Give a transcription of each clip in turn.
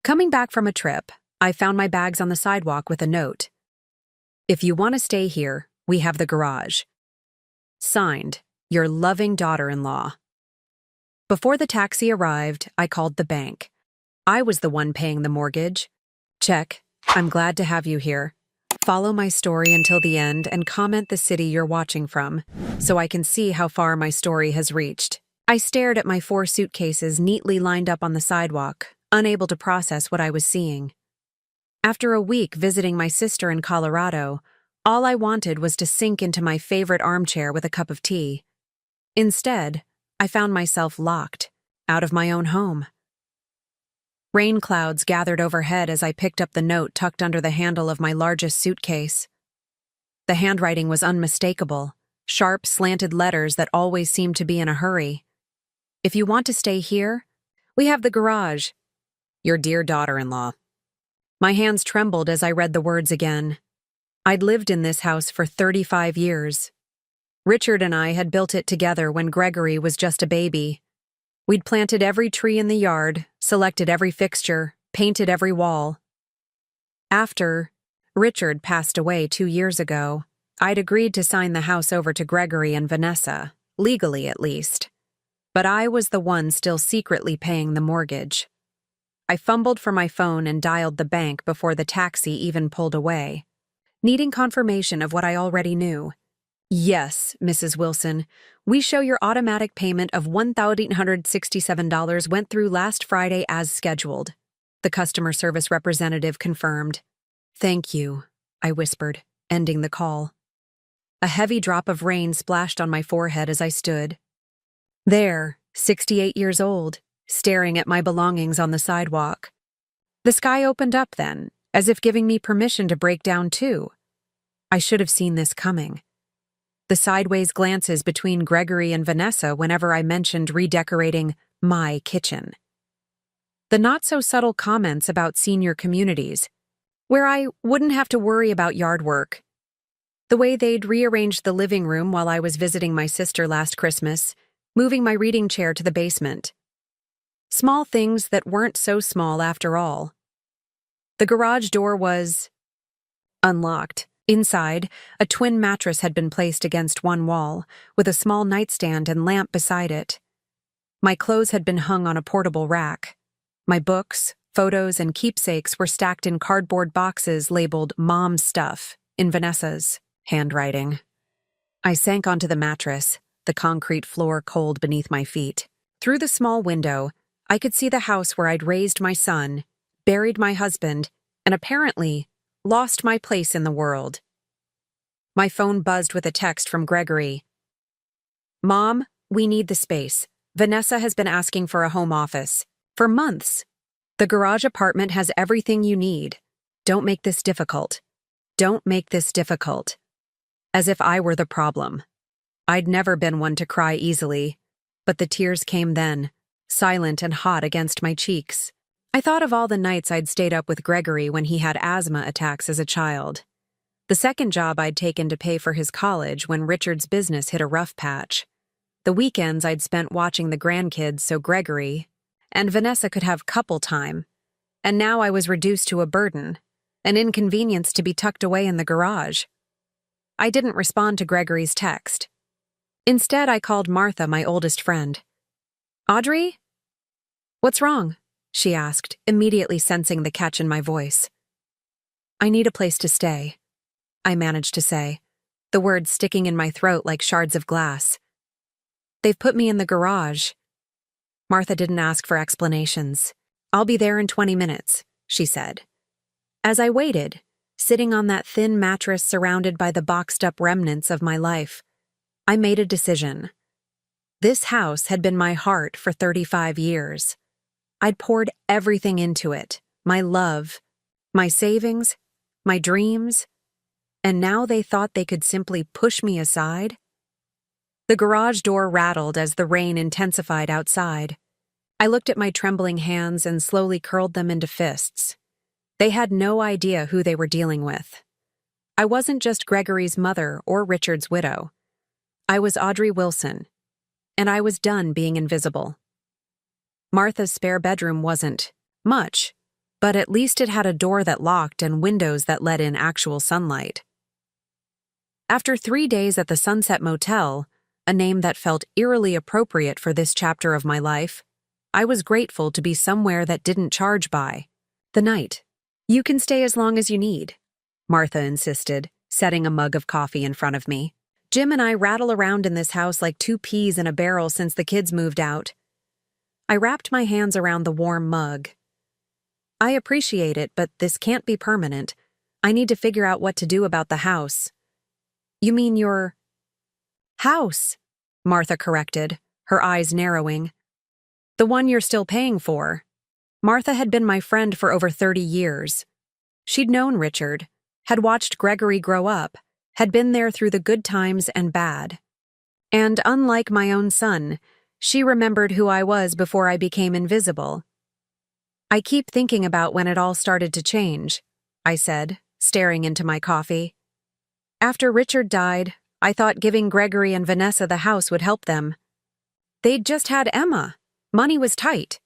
Coming back from a trip, I found my bags on the sidewalk with a note. If you want to stay here, we have the garage. Signed, your loving daughter-in-law. Before the taxi arrived, I called the bank. I was the one paying the mortgage. Check, I'm glad to have you here. Follow my story until the end and comment the city you're watching from, so I can see how far my story has reached. I stared at my 4 suitcases neatly lined up on the sidewalk, unable to process what I was seeing. After a week visiting my sister in Colorado, all I wanted was to sink into my favorite armchair with a cup of tea. Instead, I found myself locked, out of my own home. Rain clouds gathered overhead as I picked up the note tucked under the handle of my largest suitcase. The handwriting was unmistakable, sharp, slanted letters that always seemed to be in a hurry. If you want to stay here, we have the garage. Your dear daughter-in-law. My hands trembled as I read the words again. I'd lived in this house for 35 years. Richard and I had built it together when Gregory was just a baby. We'd planted every tree in the yard, selected every fixture, painted every wall. After Richard passed away 2 years ago, I'd agreed to sign the house over to Gregory and Vanessa, legally at least. But I was the one still secretly paying the mortgage. I fumbled for my phone and dialed the bank before the taxi even pulled away, needing confirmation of what I already knew. Yes, Mrs. Wilson, we show your automatic payment of $1,867 went through last Friday as scheduled, the customer service representative confirmed. Thank you, I whispered, ending the call. A heavy drop of rain splashed on my forehead as I stood. There, 68 years old, staring at my belongings on the sidewalk. The sky opened up then, as if giving me permission to break down too. I should have seen this coming. The sideways glances between Gregory and Vanessa whenever I mentioned redecorating my kitchen. The not-so-subtle comments about senior communities, where I wouldn't have to worry about yard work. The way they'd rearranged the living room while I was visiting my sister last Christmas, moving my reading chair to the basement. Small things that weren't so small after all. The garage door was unlocked. Inside, a twin mattress had been placed against one wall, with a small nightstand and lamp beside it. My clothes had been hung on a portable rack. My books, photos, and keepsakes were stacked in cardboard boxes labeled Mom's Stuff in Vanessa's handwriting. I sank onto the mattress, the concrete floor cold beneath my feet. Through the small window, I could see the house where I'd raised my son, buried my husband, and apparently lost my place in the world. My phone buzzed with a text from Gregory. Mom, we need the space. Vanessa has been asking for a home office. For months. The garage apartment has everything you need. Don't make this difficult. Don't make this difficult. As if I were the problem. I'd never been one to cry easily, but the tears came then, silent and hot against my cheeks. I thought of all the nights I'd stayed up with Gregory when he had asthma attacks as a child. The second job I'd taken to pay for his college when Richard's business hit a rough patch. The weekends I'd spent watching the grandkids so Gregory and Vanessa could have couple time. And now I was reduced to a burden, an inconvenience to be tucked away in the garage. I didn't respond to Gregory's text. Instead, I called Martha, my oldest friend. Audrey? What's wrong? She asked, immediately sensing the catch in my voice. I need a place to stay, I managed to say, the words sticking in my throat like shards of glass. They've put me in the garage. Martha didn't ask for explanations. I'll be there in 20 minutes, she said. As I waited, sitting on that thin mattress surrounded by the boxed-up remnants of my life, I made a decision. This house had been my heart for 35 years. I'd poured everything into it, my love, my savings, my dreams, and now they thought they could simply push me aside? The garage door rattled as the rain intensified outside. I looked at my trembling hands and slowly curled them into fists. They had no idea who they were dealing with. I wasn't just Gregory's mother or Richard's widow. I was Audrey Wilson, and I was done being invisible. Martha's spare bedroom wasn't much, but at least it had a door that locked and windows that let in actual sunlight. After 3 days at the Sunset Motel, a name that felt eerily appropriate for this chapter of my life, I was grateful to be somewhere that didn't charge by the night. "You can stay as long as you need," Martha insisted, setting a mug of coffee in front of me. "Jim and I rattle around in this house like 2 peas in a barrel since the kids moved out." I wrapped my hands around the warm mug. "I appreciate it, but this can't be permanent. I need to figure out what to do about the house." "You mean your house?" Martha corrected, her eyes narrowing. "The one you're still paying for." Martha had been my friend for over 30 years. She'd known Richard, had watched Gregory grow up, had been there through the good times and bad. And unlike my own son, she remembered who I was before I became invisible. "I keep thinking about when it all started to change," I said, staring into my coffee. "After Richard died, I thought giving Gregory and Vanessa the house would help them. They'd just had Emma. Money was tight.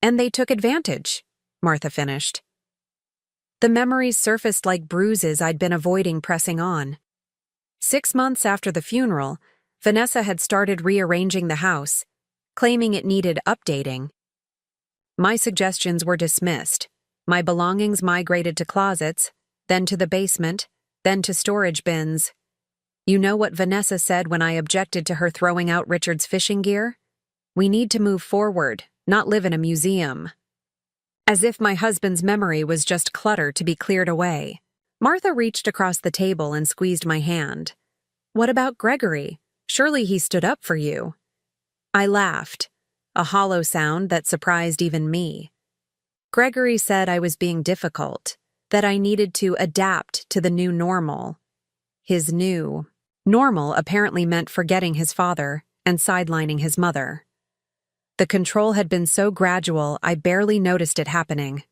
And they took advantage," Martha finished. The memories surfaced like bruises I'd been avoiding pressing on. 6 months after the funeral, Vanessa had started rearranging the house, claiming it needed updating. My suggestions were dismissed. My belongings migrated to closets, then to the basement, then to storage bins. You know what Vanessa said when I objected to her throwing out Richard's fishing gear? "We need to move forward, not live in a museum." As if my husband's memory was just clutter to be cleared away. Martha reached across the table and squeezed my hand. "What about Gregory? Surely he stood up for you." I laughed, a hollow sound that surprised even me. Gregory said I was being difficult, that I needed to adapt to the new normal. His new normal apparently meant forgetting his father and sidelining his mother. The control had been so gradual I barely noticed it happening.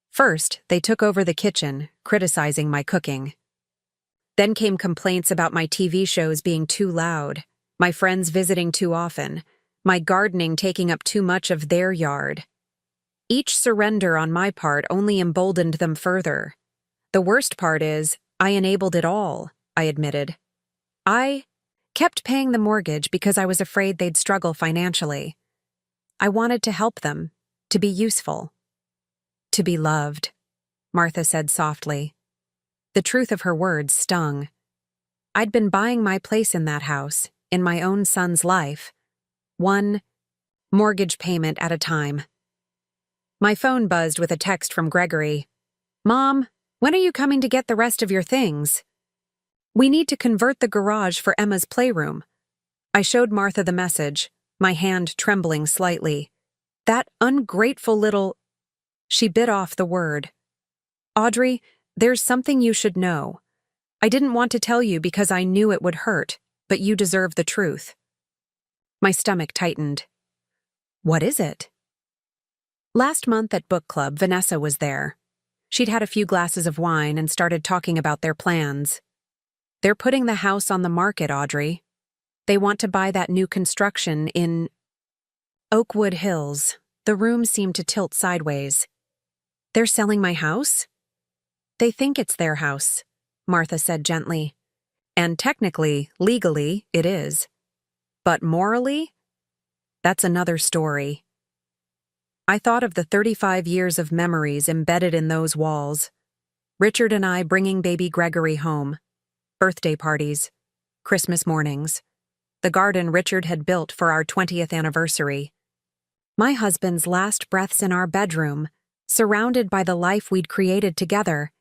First, they took over the kitchen, criticizing my cooking. Then came complaints about my TV shows being too loud, my friends visiting too often, my gardening taking up too much of their yard. Each surrender on my part only emboldened them further. "The worst part is, I enabled it all," I admitted. "I kept paying the mortgage because I was afraid they'd struggle financially. I wanted to help them, to be useful, to be loved," Martha said softly. The truth of her words stung. I'd been buying my place in that house, in my own son's life, one mortgage payment at a time. My phone buzzed with a text from Gregory. "Mom, when are you coming to get the rest of your things? We need to convert the garage for Emma's playroom." I showed Martha the message, my hand trembling slightly. "That ungrateful little—" She bit off the word. "Audrey, there's something you should know. I didn't want to tell you because I knew it would hurt, but you deserve the truth." My stomach tightened. "What is it?" Last month at book club, Vanessa was there. She'd had a few glasses of wine and started talking about their plans. "They're putting the house on the market, Audrey. They want to buy that new construction in Oakwood Hills." The room seemed to tilt sideways. "They're selling my house?" "They think it's their house," Martha said gently. "And technically, legally, it is. But morally? That's another story." I thought of the 35 years of memories embedded in those walls. Richard and I bringing baby Gregory home. Birthday parties. Christmas mornings. The garden Richard had built for our 20th anniversary. My husband's last breaths in our bedroom, surrounded by the life we'd created together,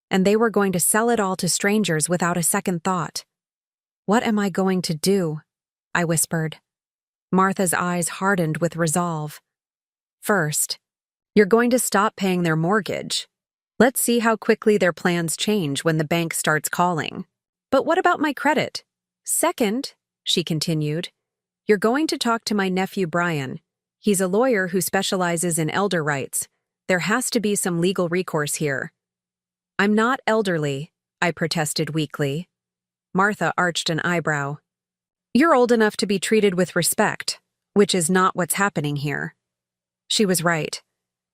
and they were going to sell it all to strangers without a second thought. "What am I going to do?" I whispered. Martha's eyes hardened with resolve. "First, you're going to stop paying their mortgage. Let's see how quickly their plans change when the bank starts calling. But what about my credit? Second," she continued, "you're going to talk to my nephew Brian. He's a lawyer who specializes in elder rights. There has to be some legal recourse here." "I'm not elderly," I protested weakly. Martha arched an eyebrow. "You're old enough to be treated with respect, which is not what's happening here." She was right.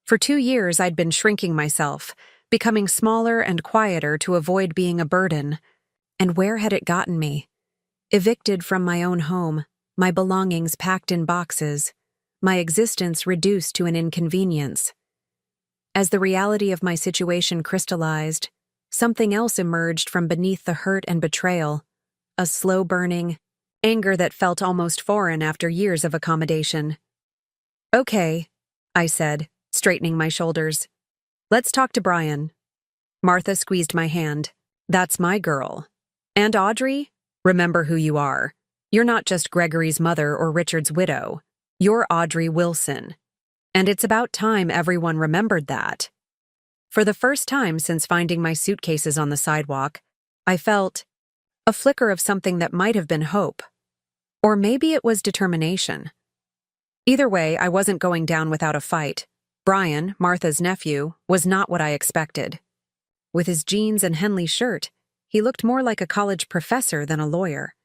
For 2 years, I'd been shrinking myself, becoming smaller and quieter to avoid being a burden. And where had it gotten me? Evicted from my own home, my belongings packed in boxes, my existence reduced to an inconvenience. As the reality of my situation crystallized, something else emerged from beneath the hurt and betrayal, a slow-burning anger that felt almost foreign after years of accommodation. "Okay," I said, straightening my shoulders. "Let's talk to Brian." Martha squeezed my hand. "That's my girl. And Audrey, remember who you are. You're not just Gregory's mother or Richard's widow. You're Audrey Wilson. And it's about time everyone remembered that." For the first time since finding my suitcases on the sidewalk, I felt a flicker of something that might have been hope. Or maybe it was determination. Either way, I wasn't going down without a fight. Brian, Martha's nephew, was not what I expected. With his jeans and Henley shirt, he looked more like a college professor than a lawyer.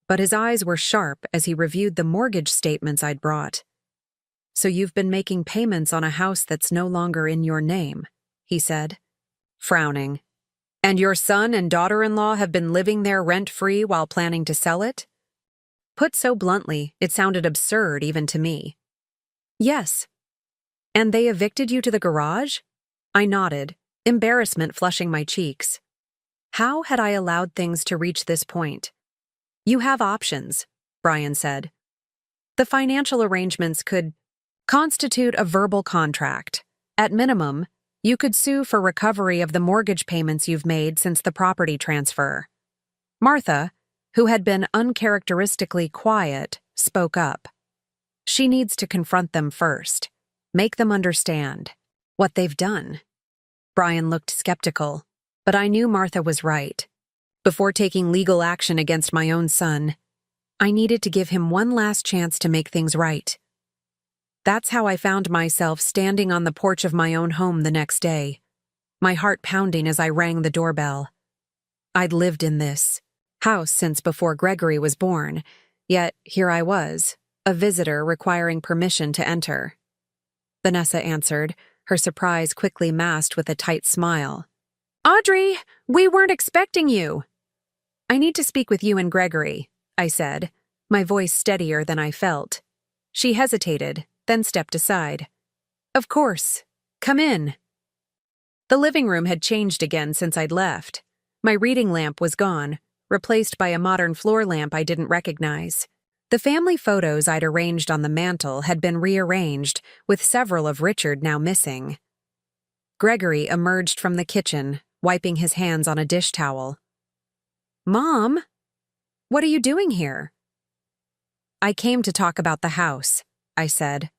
But his eyes were sharp as he reviewed the mortgage statements I'd brought. "So you've been making payments on a house that's no longer in your name," he said, frowning. "And your son and daughter-in-law have been living there rent-free while planning to sell it?" Put so bluntly, it sounded absurd even to me. "Yes." "And they evicted you to the garage?" I nodded, embarrassment flushing my cheeks. How had I allowed things to reach this point? "You have options," Brian said. "The financial arrangements could constitute a verbal contract. At minimum, you could sue for recovery of the mortgage payments you've made since the property transfer." Martha, who had been uncharacteristically quiet, spoke up. "She needs to confront them first. Make them understand what they've done." Brian looked skeptical, but I knew Martha was right. Before taking legal action against my own son, I needed to give him one last chance to make things right. That's how I found myself standing on the porch of my own home the next day, my heart pounding as I rang the doorbell. I'd lived in this house since before Gregory was born, yet here I was, a visitor requiring permission to enter. Vanessa answered, her surprise quickly masked with a tight smile. "Audrey, we weren't expecting you." "I need to speak with you and Gregory," I said, my voice steadier than I felt. She hesitated, then stepped aside. "Of course. Come in." The living room had changed again since I'd left. My reading lamp was gone, replaced by a modern floor lamp I didn't recognize. The family photos I'd arranged on the mantel had been rearranged, with several of Richard now missing. Gregory emerged from the kitchen, wiping his hands on a dish towel. "Mom, what are you doing here?" "I came to talk about the house," I said.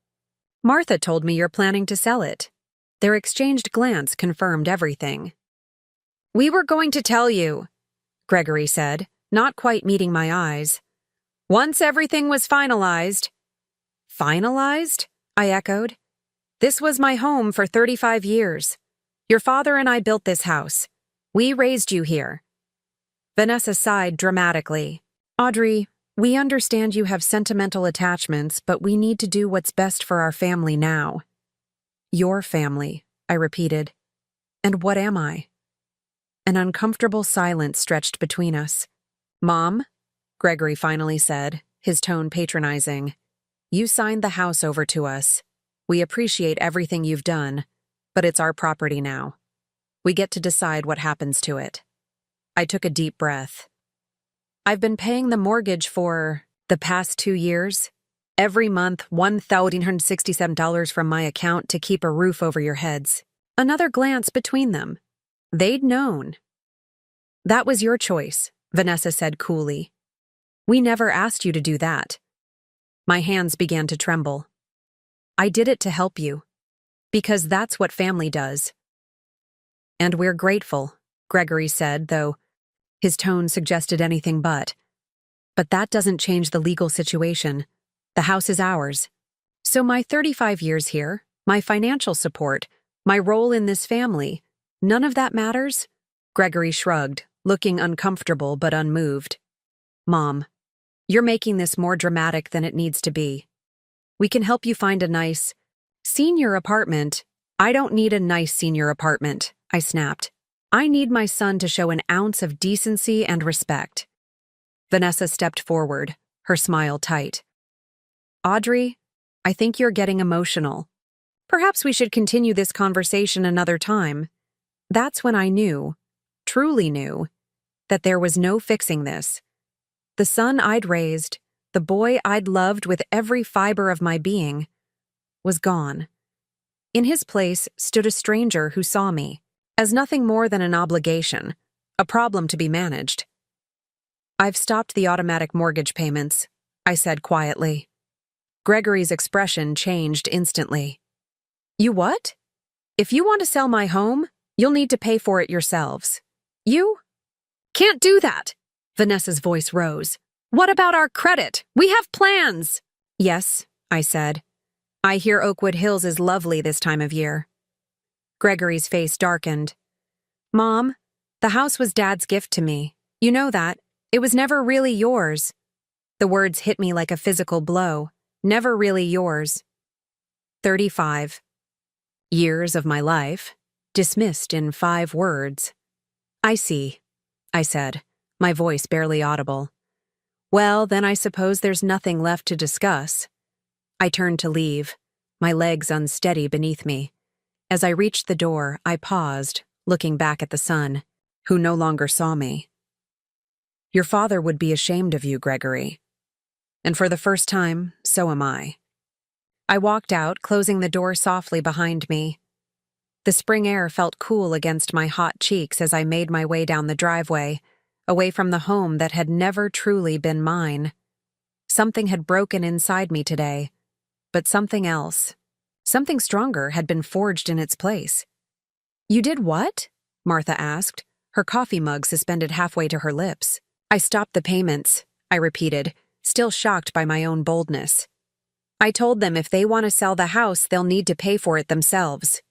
"Martha told me you're planning to sell it." Their exchanged glance confirmed everything. "We were going to tell you," Gregory said, not quite meeting my eyes. "Once everything was finalized." "Finalized?" I echoed. "This was my home for 35 years. Your father and I built this house. We raised you here." Vanessa sighed dramatically. "Audrey, we understand you have sentimental attachments, but we need to do what's best for our family now." "Your family," I repeated. "And what am I?" An uncomfortable silence stretched between us. "Mom," Gregory finally said, his tone patronizing, "you signed the house over to us. We appreciate everything you've done, but it's our property now. We get to decide what happens to it." I took a deep breath. "I've been paying the mortgage for the past 2 years. Every month, $1,167 from my account to keep a roof over your heads." Another glance between them. They'd known. "That was your choice," Vanessa said coolly. "We never asked you to do that." My hands began to tremble. "I did it to help you. Because that's what family does." "And we're grateful," Gregory said, though his tone suggested anything but. "But that doesn't change the legal situation. The house is ours. So my 35 years here, my financial support, my role in this family, none of that matters?" Gregory shrugged, looking uncomfortable but unmoved. "Mom, you're making this more dramatic than it needs to be. We can help you find a nice, senior apartment I don't need a nice senior apartment, I snapped. I need my son to show an ounce of decency and respect. Vanessa stepped forward, her smile tight. Audrey, I think you're getting emotional. Perhaps we should continue this conversation another time. That's when I knew, truly knew, that there was no fixing this. The son I'd raised, the boy I'd loved with every fiber of my being, was gone. In his place stood a stranger who saw me as nothing more than an obligation, a problem to be managed. I've stopped the automatic mortgage payments, I said quietly. Gregory's expression changed instantly. You what? If you want to sell my home, you'll need to pay for it yourselves. You? Can't do that. Vanessa's voice rose. What about our credit? We have plans. Yes, I said. I hear Oakwood Hills is lovely this time of year. Gregory's face darkened. Mom, the house was Dad's gift to me. You know that. It was never really yours. The words hit me like a physical blow. Never really yours. 35 years of my life, dismissed in 5 words. I see, I said, my voice barely audible. Well, then I suppose there's nothing left to discuss. I turned to leave, my legs unsteady beneath me. As I reached the door, I paused, looking back at the son, who no longer saw me. Your father would be ashamed of you, Gregory. And for the first time, so am I. I walked out, closing the door softly behind me. The spring air felt cool against my hot cheeks as I made my way down the driveway, away from the home that had never truly been mine. Something had broken inside me today, but something else, something stronger, had been forged in its place. You did what? Martha asked, her coffee mug suspended halfway to her lips. I stopped the payments, I repeated, still shocked by my own boldness. I told them if they want to sell the house, they'll need to pay for it themselves.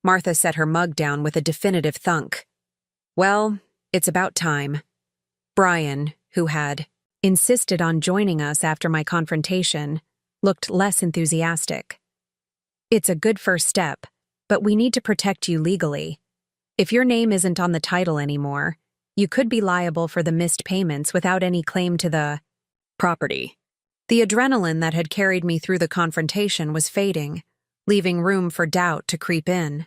Martha set her mug down with a definitive thunk. Well, it's about time. Brian, who had insisted on joining us after my confrontation, looked less enthusiastic. It's a good first step, but we need to protect you legally. If your name isn't on the title anymore, you could be liable for the missed payments without any claim to the property. The adrenaline that had carried me through the confrontation was fading, leaving room for doubt to creep in.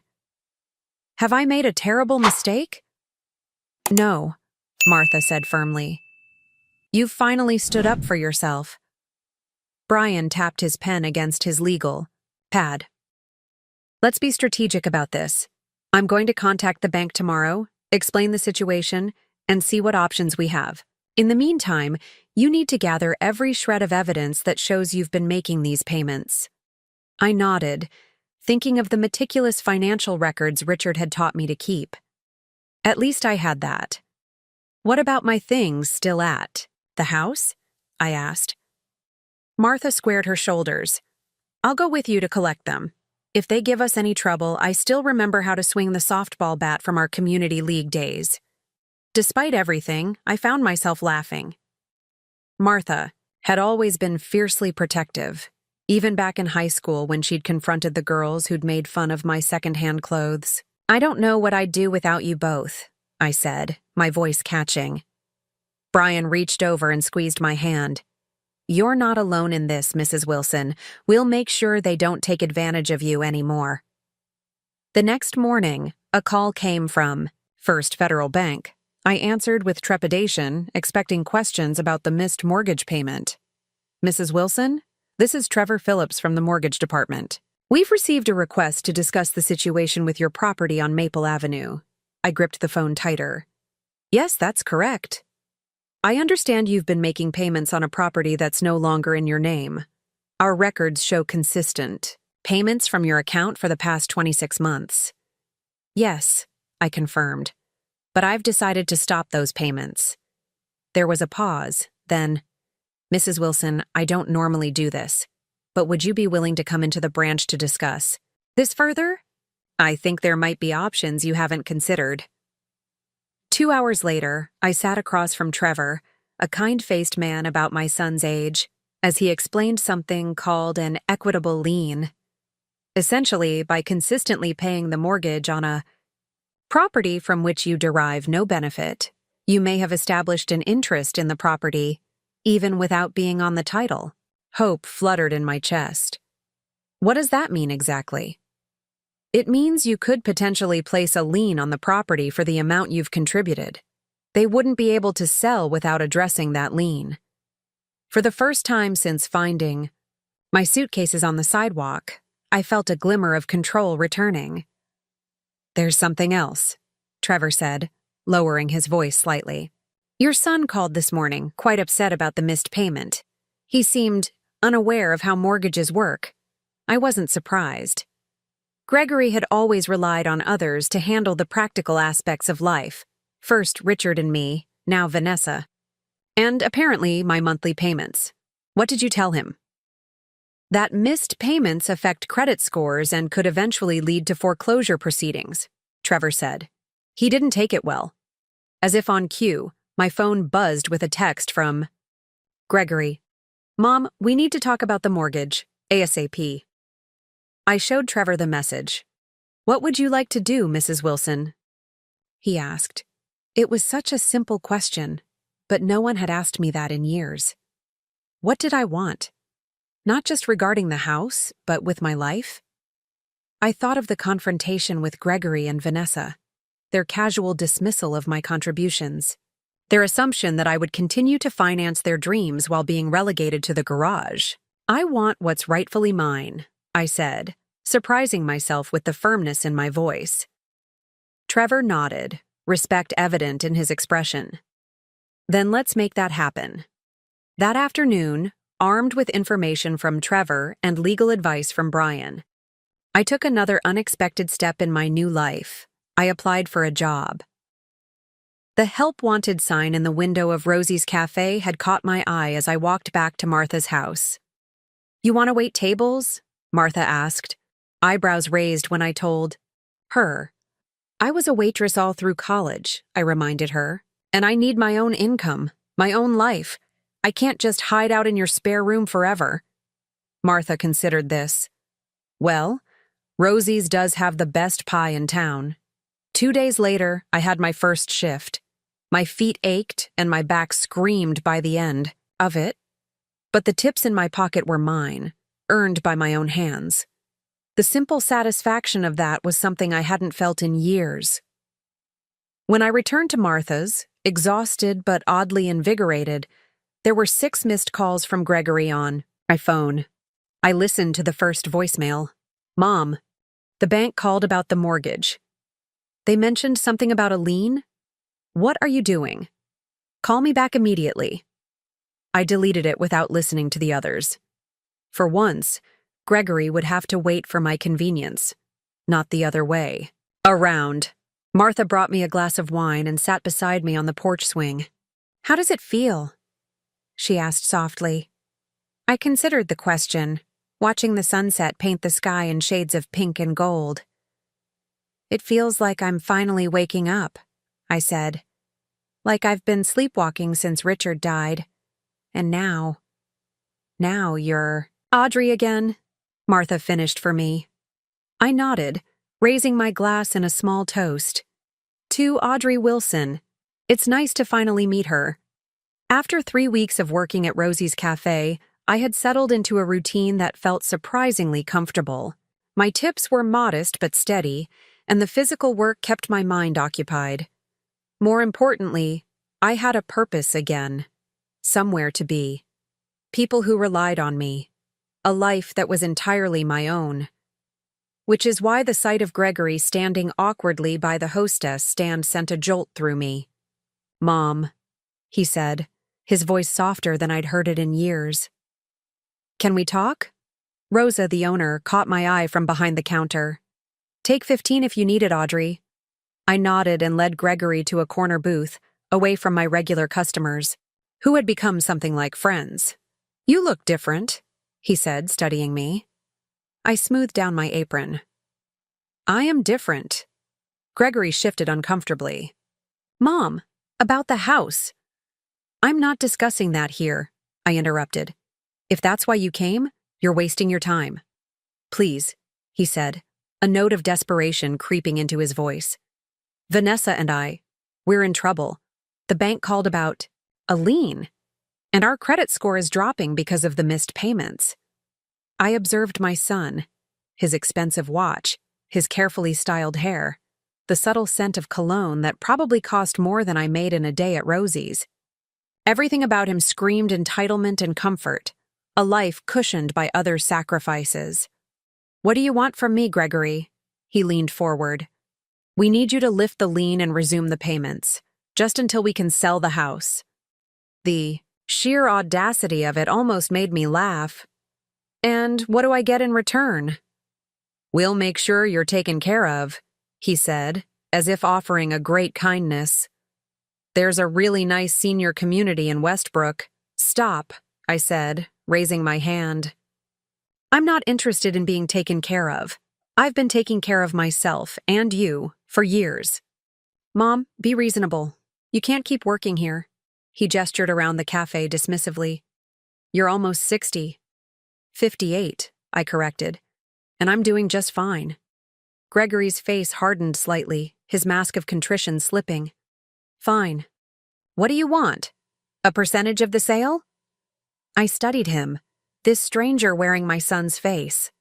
Have I made a terrible mistake? No, Martha said firmly. You've finally stood up for yourself. Brian tapped his pen against his legal pad. Let's be strategic about this. I'm going to contact the bank tomorrow, explain the situation, and see what options we have. In the meantime, you need to gather every shred of evidence that shows you've been making these payments. I nodded, thinking of the meticulous financial records Richard had taught me to keep. At least I had that. What about my things still at the house? I asked. Martha squared her shoulders. I'll go with you to collect them. If they give us any trouble, I still remember how to swing the softball bat from our community league days. Despite everything, I found myself laughing. Martha had always been fiercely protective, even back in high school when she'd confronted the girls who'd made fun of my secondhand clothes. I don't know what I'd do without you both, I said, my voice catching. Brian reached over and squeezed my hand. You're not alone in this, Mrs. Wilson. We'll make sure they don't take advantage of you anymore. The next morning, a call came from First Federal Bank. I answered with trepidation, expecting questions about the missed mortgage payment. Mrs. Wilson, this is Trevor Phillips from the mortgage department. We've received a request to discuss the situation with your property on Maple Avenue. I gripped the phone tighter. Yes, that's correct. I understand you've been making payments on a property that's no longer in your name. Our records show consistent payments from your account for the past 26 months. Yes, I confirmed. But I've decided to stop those payments. There was a pause, then, Mrs. Wilson, I don't normally do this, but would you be willing to come into the branch to discuss this further? I think there might be options you haven't considered. 2 hours later, I sat across from Trevor, a kind-faced man about my son's age, as he explained something called an equitable lien. Essentially, by consistently paying the mortgage on a property from which you derive no benefit, you may have established an interest in the property, even without being on the title. Hope fluttered in my chest. What does that mean exactly? It means you could potentially place a lien on the property for the amount you've contributed. They wouldn't be able to sell without addressing that lien. For the first time since finding my suitcases on the sidewalk, I felt a glimmer of control returning. "There's something else," Trevor said, lowering his voice slightly. "Your son called this morning, quite upset about the missed payment. He seemed unaware of how mortgages work. I wasn't surprised. Gregory had always relied on others to handle the practical aspects of life. First Richard and me, now Vanessa. And apparently my monthly payments. What did you tell him?" "That missed payments affect credit scores and could eventually lead to foreclosure proceedings," Trevor said. He didn't take it well. As if on cue, my phone buzzed with a text from Gregory. "Mom, we need to talk about the mortgage, ASAP." I showed Trevor the message. "What would you like to do, Mrs. Wilson?" he asked. It was such a simple question, but no one had asked me that in years. What did I want? Not just regarding the house, but with my life? I thought of the confrontation with Gregory and Vanessa, their casual dismissal of my contributions, their assumption that I would continue to finance their dreams while being relegated to the garage. "I want what's rightfully mine," I said, surprising myself with the firmness in my voice. Trevor nodded, respect evident in his expression. "Then let's make that happen." That afternoon, armed with information from Trevor and legal advice from Brian, I took another unexpected step in my new life. I applied for a job. The help wanted sign in the window of Rosie's cafe had caught my eye as I walked back to Martha's house. "You want to wait tables?" Martha asked, eyebrows raised when I told her. "I was a waitress all through college," I reminded her, "and I need my own income, my own life. I can't just hide out in your spare room forever." Martha considered this. "Well, Rosie's does have the best pie in town." 2 days later, I had my first shift. My feet ached and my back screamed by the end of it. But the tips in my pocket were mine, earned by my own hands. The simple satisfaction of that was something I hadn't felt in years. When I returned to Martha's, exhausted but oddly invigorated, there were 6 missed calls from Gregory on my phone. I listened to the first voicemail. "Mom, the bank called about the mortgage. They mentioned something about a lien? What are you doing? Call me back immediately." I deleted it without listening to the others. For once, Gregory would have to wait for my convenience, not the other way. Around. Martha brought me a glass of wine and sat beside me on the porch swing. "How does it feel?" she asked softly. I considered the question, watching the sunset paint the sky in shades of pink and gold. "It feels like I'm finally waking up," I said. "Like I've been sleepwalking since Richard died. And now you're Audrey again," Martha finished for me. I nodded, raising my glass in a small toast. "To Audrey Wilson. It's nice to finally meet her." After 3 weeks of working at Rosie's Cafe, I had settled into a routine that felt surprisingly comfortable. My tips were modest but steady, and the physical work kept my mind occupied. More importantly, I had a purpose again. Somewhere to be. People who relied on me. A life that was entirely my own. Which is why the sight of Gregory standing awkwardly by the hostess stand sent a jolt through me. "Mom," he said, his voice softer than I'd heard it in years. "Can we talk?" Rosa, the owner, caught my eye from behind the counter. "Take 15 if you need it, Audrey." I nodded and led Gregory to a corner booth, away from my regular customers, who had become something like friends. "You look different," he said, studying me. I smoothed down my apron. "I am different." Gregory shifted uncomfortably. "Mom, about the house." "I'm not discussing that here," I interrupted. "If that's why you came, you're wasting your time. Please, he said, a note of desperation creeping into his voice. Vanessa and we're in trouble. The bank called about a lien, and our credit score is dropping because of the missed payments. I observed my son, his expensive watch, his carefully styled hair, the subtle scent of cologne that probably cost more than I made in a day at Rosie's. Everything about him screamed entitlement and comfort, a life cushioned by other sacrifices. What do you want from me, Gregory? He leaned forward. We need you to lift the lien and resume the payments, just until we can sell the house. The sheer audacity of it almost made me laugh. And what do I get in return? We'll make sure you're taken care of, he said, as if offering a great kindness. There's a really nice senior community in Westbrook. Stop, I said, raising my hand. I'm not interested in being taken care of. I've been taking care of myself and you for years. Mom, be reasonable. You can't keep working here. He gestured around the cafe dismissively. You're almost 60. 58, I corrected. And I'm doing just fine. Gregory's face hardened slightly, his mask of contrition slipping. Fine. What do you want? A percentage of the sale? I studied him, this stranger wearing my son's face.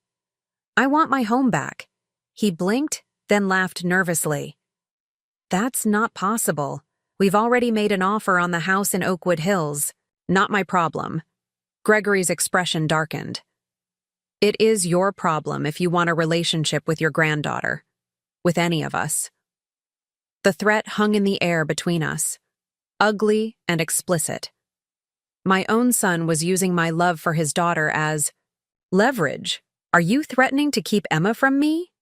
I want my home back. He blinked, then laughed nervously. That's not possible. We've already made an offer on the house in Oakwood Hills. Not my problem. Gregory's expression darkened. It is your problem if you want a relationship with your granddaughter. With any of us. The threat hung in the air between us. Ugly and explicit. My own son was using my love for his daughter as leverage. Are you threatening to keep Emma from me?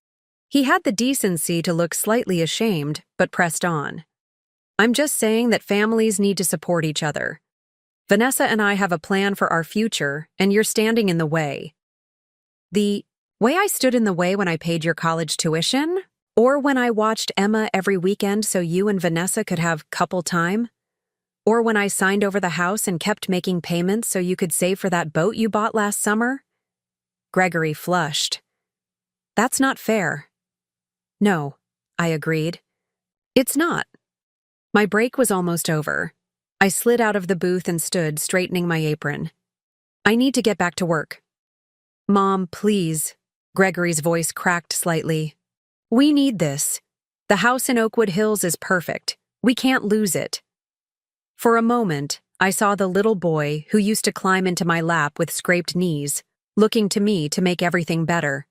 He had the decency to look slightly ashamed, but pressed on. I'm just saying that families need to support each other. Vanessa and I have a plan for our future, and you're standing in the way. The way I stood in the way when I paid your college tuition? Or when I watched Emma every weekend so you and Vanessa could have couple time? Or when I signed over the house and kept making payments so you could save for that boat you bought last summer? Gregory flushed. That's not fair. No, I agreed. It's not. My break was almost over. I slid out of the booth and stood, straightening my apron. I need to get back to work. Mom, please. Gregory's voice cracked slightly. We need this. The house in Oakwood Hills is perfect. We can't lose it. For a moment, I saw the little boy who used to climb into my lap with scraped knees, looking to me to make everything better.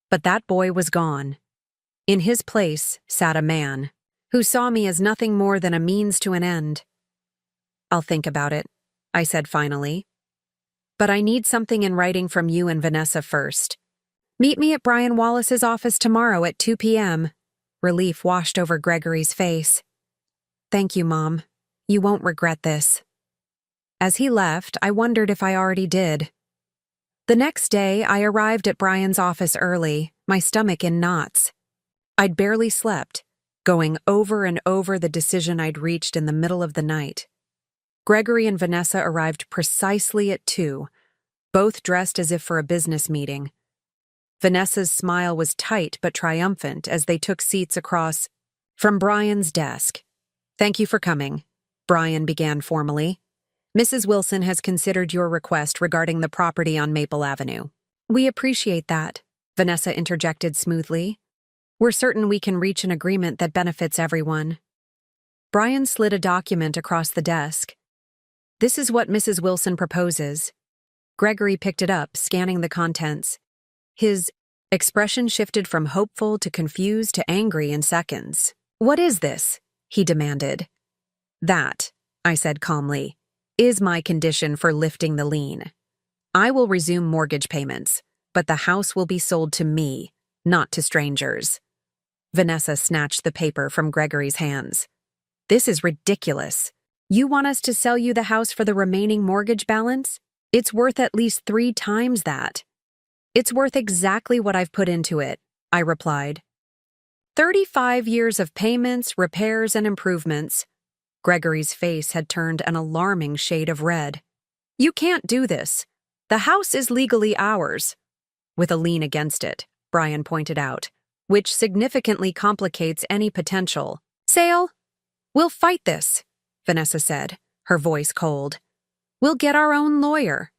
But that boy was gone. In his place sat a man, who saw me as nothing more than a means to an end. I'll think about it, I said finally. But I need something in writing from you and Vanessa first. Meet me at Brian Wallace's office tomorrow at 2 p.m. Relief washed over Gregory's face. Thank you, Mom. You won't regret this. As he left, I wondered if I already did. The next day, I arrived at Brian's office early, my stomach in knots. I'd barely slept, going over and over the decision I'd reached in the middle of the night. Gregory and Vanessa arrived precisely at 2, both dressed as if for a business meeting. Vanessa's smile was tight but triumphant as they took seats across from Brian's desk. Thank you for coming, Brian began formally. Mrs. Wilson has considered your request regarding the property on Maple Avenue. We appreciate that, Vanessa interjected smoothly. We're certain we can reach an agreement that benefits everyone. Brian slid a document across the desk. This is what Mrs. Wilson proposes. Gregory picked it up, scanning the contents. His expression shifted from hopeful to confused to angry in seconds. What is this? He demanded. That, I said calmly, is my condition for lifting the lien. I will resume mortgage payments, but the house will be sold to me, not to strangers. Vanessa snatched the paper from Gregory's hands. This is ridiculous. You want us to sell you the house for the remaining mortgage balance? It's worth at least 3 times that. It's worth exactly what I've put into it, I replied. 35 years of payments, repairs, and improvements. Gregory's face had turned an alarming shade of red. You can't do this. The house is legally ours, with a lien against it. Brian pointed out, which significantly complicates any potential sale. We'll fight this, Vanessa said, her voice cold. We'll get our own lawyer.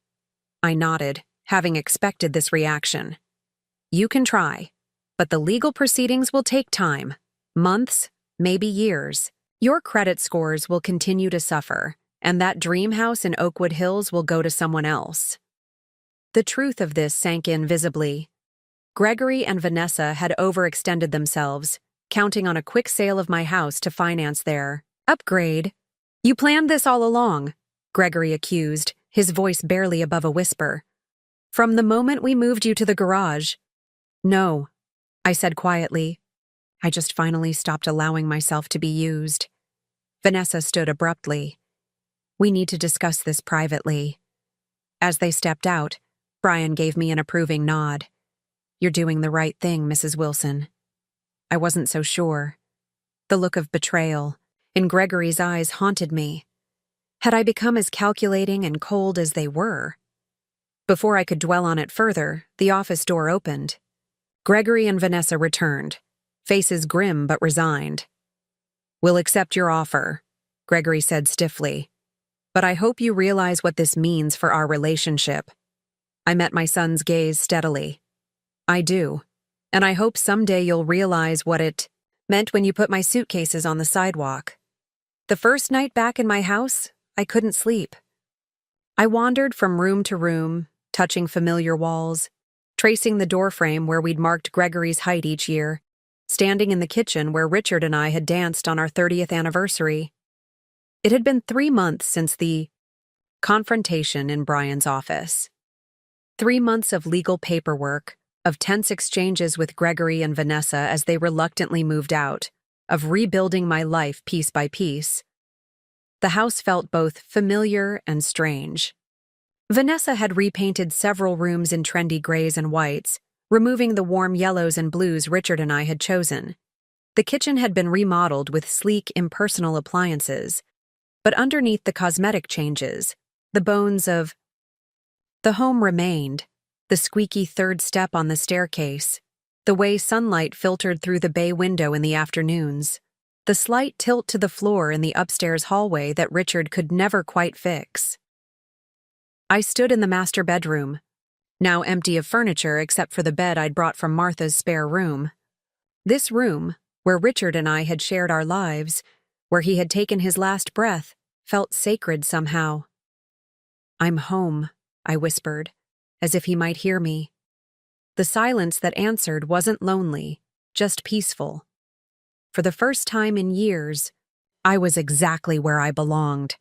I nodded, having expected this reaction. You can try, but the legal proceedings will take time. Months, maybe years. Your credit scores will continue to suffer, and that dream house in Oakwood Hills will go to someone else. The truth of this sank in visibly. Gregory and Vanessa had overextended themselves, counting on a quick sale of my house to finance their upgrade. You planned this all along, Gregory accused, his voice barely above a whisper. From the moment we moved you to the garage. No, I said quietly. I just finally stopped allowing myself to be used. Vanessa stood abruptly. We need to discuss this privately. As they stepped out, Brian gave me an approving nod. You're doing the right thing, Mrs. Wilson. I wasn't so sure. The look of betrayal in Gregory's eyes haunted me. Had I become as calculating and cold as they were? Before I could dwell on it further, the office door opened. Gregory and Vanessa returned, faces grim but resigned. We'll accept your offer, Gregory said stiffly. But I hope you realize what this means for our relationship. I met my son's gaze steadily. I do, and I hope someday you'll realize what it meant when you put my suitcases on the sidewalk. The first night back in my house, I couldn't sleep. I wandered from room to room, touching familiar walls, tracing the doorframe where we'd marked Gregory's height each year, standing in the kitchen where Richard and I had danced on our 30th anniversary. It had been 3 months since the confrontation in Brian's office. 3 months of legal paperwork, of tense exchanges with Gregory and Vanessa as they reluctantly moved out, of rebuilding my life piece by piece. The house felt both familiar and strange. Vanessa had repainted several rooms in trendy grays and whites, removing the warm yellows and blues Richard and I had chosen. The kitchen had been remodeled with sleek, impersonal appliances, but underneath the cosmetic changes, the bones of the home remained, the squeaky third step on the staircase, the way sunlight filtered through the bay window in the afternoons, the slight tilt to the floor in the upstairs hallway that Richard could never quite fix. I stood in the master bedroom, now empty of furniture except for the bed I'd brought from Martha's spare room. This room, where Richard and I had shared our lives, where he had taken his last breath, felt sacred somehow. I'm home, I whispered, as if he might hear me. The silence that answered wasn't lonely, just peaceful. For the first time in years, I was exactly where I belonged.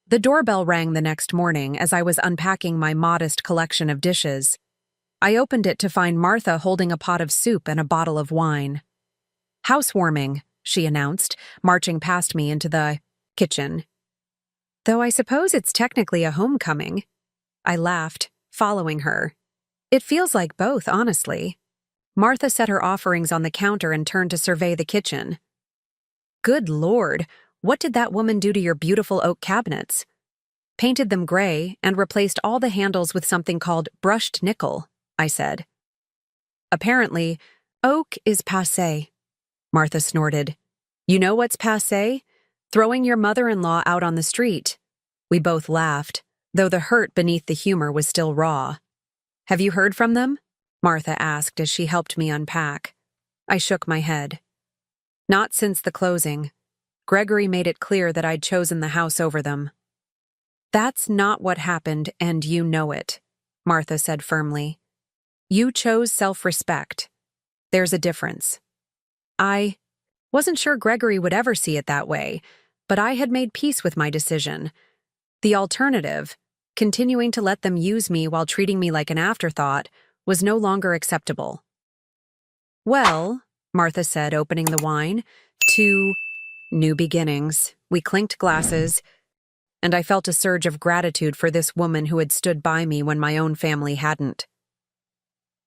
The doorbell rang the next morning as I was unpacking my modest collection of dishes. I opened it to find Martha holding a pot of soup and a bottle of wine. Housewarming, she announced, marching past me into the kitchen. Though I suppose it's technically a homecoming. I laughed, following her. It feels like both, honestly. Martha set her offerings on the counter and turned to survey the kitchen. Good Lord, what did that woman do to your beautiful oak cabinets? Painted them gray and replaced all the handles with something called brushed nickel, I said. Apparently, oak is passé, Martha snorted. You know what's passé? Throwing your mother-in-law out on the street. We both laughed, though the hurt beneath the humor was still raw. Have you heard from them? Martha asked as she helped me unpack. I shook my head. Not since the closing. Gregory made it clear that I'd chosen the house over them. That's not what happened, and you know it, Martha said firmly. You chose self-respect. There's a difference. I wasn't sure Gregory would ever see it that way, but I had made peace with my decision. The alternative, continuing to let them use me while treating me like an afterthought, was no longer acceptable. Well, Martha said, opening the wine, to new beginnings. We clinked glasses, and I felt a surge of gratitude for this woman who had stood by me when my own family hadn't.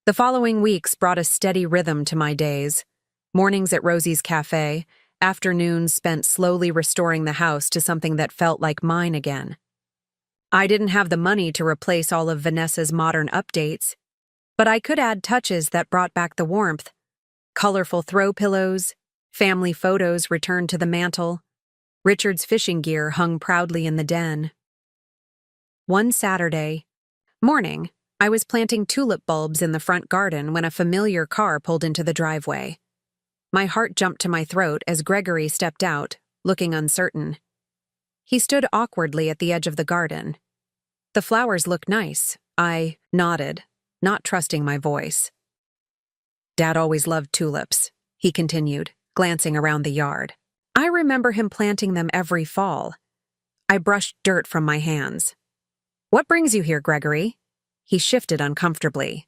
The following weeks brought a steady rhythm to my days. Mornings at Rosie's Cafe, afternoons spent slowly restoring the house to something that felt like mine again. I didn't have the money to replace all of Vanessa's modern updates, But I could add touches that brought back the warmth. Colorful throw pillows, family photos returned to the mantel. Richard's fishing gear hung proudly in the den. One Saturday morning, I was planting tulip bulbs in the front garden when a familiar car pulled into the driveway. My heart jumped to my throat as Gregory stepped out, looking uncertain. He stood awkwardly at the edge of the garden. The flowers looked nice. I nodded, not trusting my voice. Dad always loved tulips, he continued, glancing around the yard. I remember him planting them every fall. I brushed dirt from my hands. What brings you here, Gregory? He shifted uncomfortably.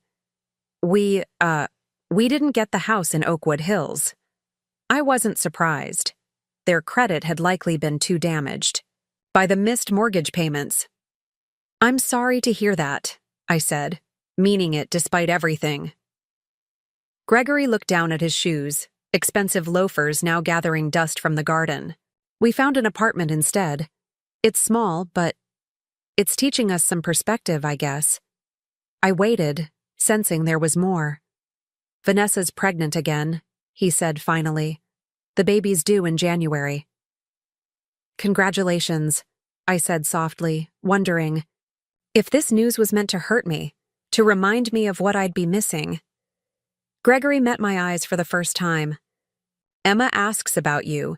We didn't get the house in Oakwood Hills. I wasn't surprised. Their credit had likely been too damaged by the missed mortgage payments. I'm sorry to hear that, I said, meaning it despite everything. Gregory looked down at his shoes, expensive loafers now gathering dust from the garden. We found an apartment instead. It's small, but it's teaching us some perspective, I guess. I waited, sensing there was more. Vanessa's pregnant again, he said finally. The baby's due in January. Congratulations, I said softly, wondering if this news was meant to hurt me, to remind me of what I'd be missing. Gregory met my eyes for the first time. Emma asks about you.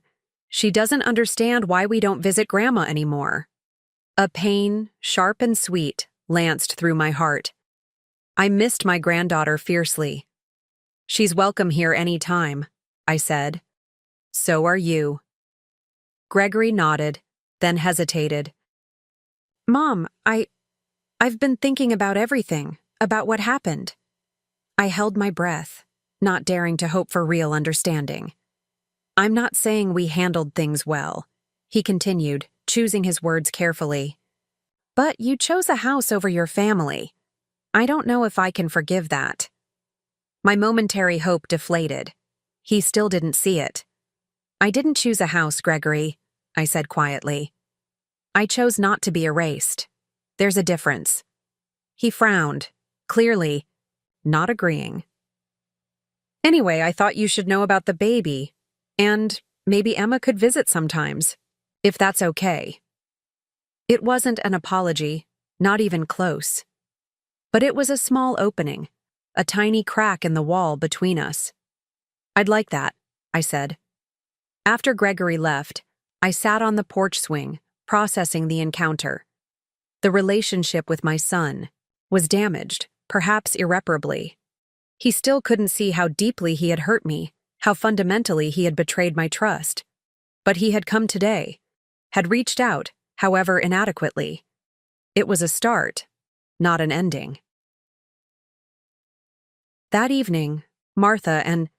She doesn't understand why we don't visit Grandma anymore. A pain, sharp and sweet, lanced through my heart. I missed my granddaughter fiercely. She's welcome here any time, I said. So are you. Gregory nodded, then hesitated. Mom, I've been thinking about everything, about what happened. I held my breath, not daring to hope for real understanding. I'm not saying we handled things well, he continued, choosing his words carefully. But you chose a house over your family. I don't know if I can forgive that. My momentary hope deflated. He still didn't see it. I didn't choose a house, Gregory, I said quietly. I chose not to be erased. There's a difference. He frowned, clearly not agreeing. Anyway, I thought you should know about the baby, and maybe Emma could visit sometimes, if that's okay. It wasn't an apology, not even close. But it was a small opening, a tiny crack in the wall between us. I'd like that, I said. After Gregory left, I sat on the porch swing, processing the encounter. The relationship with my son was damaged, perhaps irreparably. He still couldn't see how deeply he had hurt me, how fundamentally he had betrayed my trust. But he had come today, had reached out, however inadequately. It was a start, not an ending. That evening, Martha and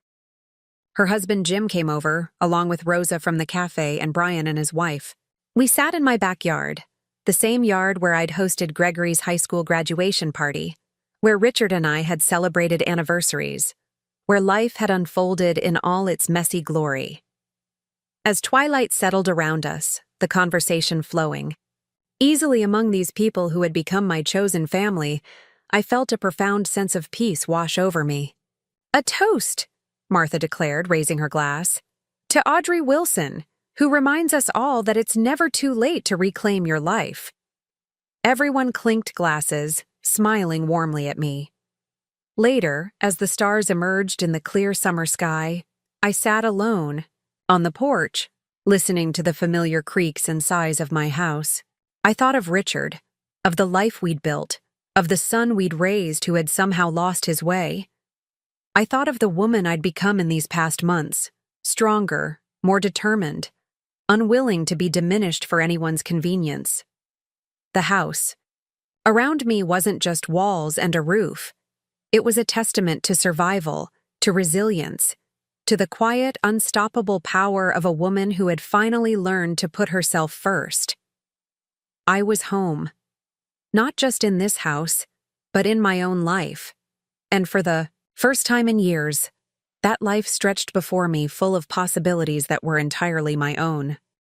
her husband Jim came over, along with Rosa from the cafe and Brian and his wife. We sat in my backyard, the same yard where I'd hosted Gregory's high school graduation party, where Richard and I had celebrated anniversaries, where life had unfolded in all its messy glory. As twilight settled around us, the conversation flowing, easily among these people who had become my chosen family, I felt a profound sense of peace wash over me. A toast, Martha declared, raising her glass, to Audrey Wilson, who reminds us all that it's never too late to reclaim your life. Everyone clinked glasses, smiling warmly at me. Later, as the stars emerged in the clear summer sky, I sat alone, on the porch, listening to the familiar creaks and sighs of my house. I thought of Richard, of the life we'd built, of the son we'd raised who had somehow lost his way. I thought of the woman I'd become in these past months, stronger, more determined, unwilling to be diminished for anyone's convenience. The house around me wasn't just walls and a roof. It was a testament to survival, to resilience, to the quiet, unstoppable power of a woman who had finally learned to put herself first. I was home, not just in this house, but in my own life. And for the first time in years, that life stretched before me full of possibilities that were entirely my own.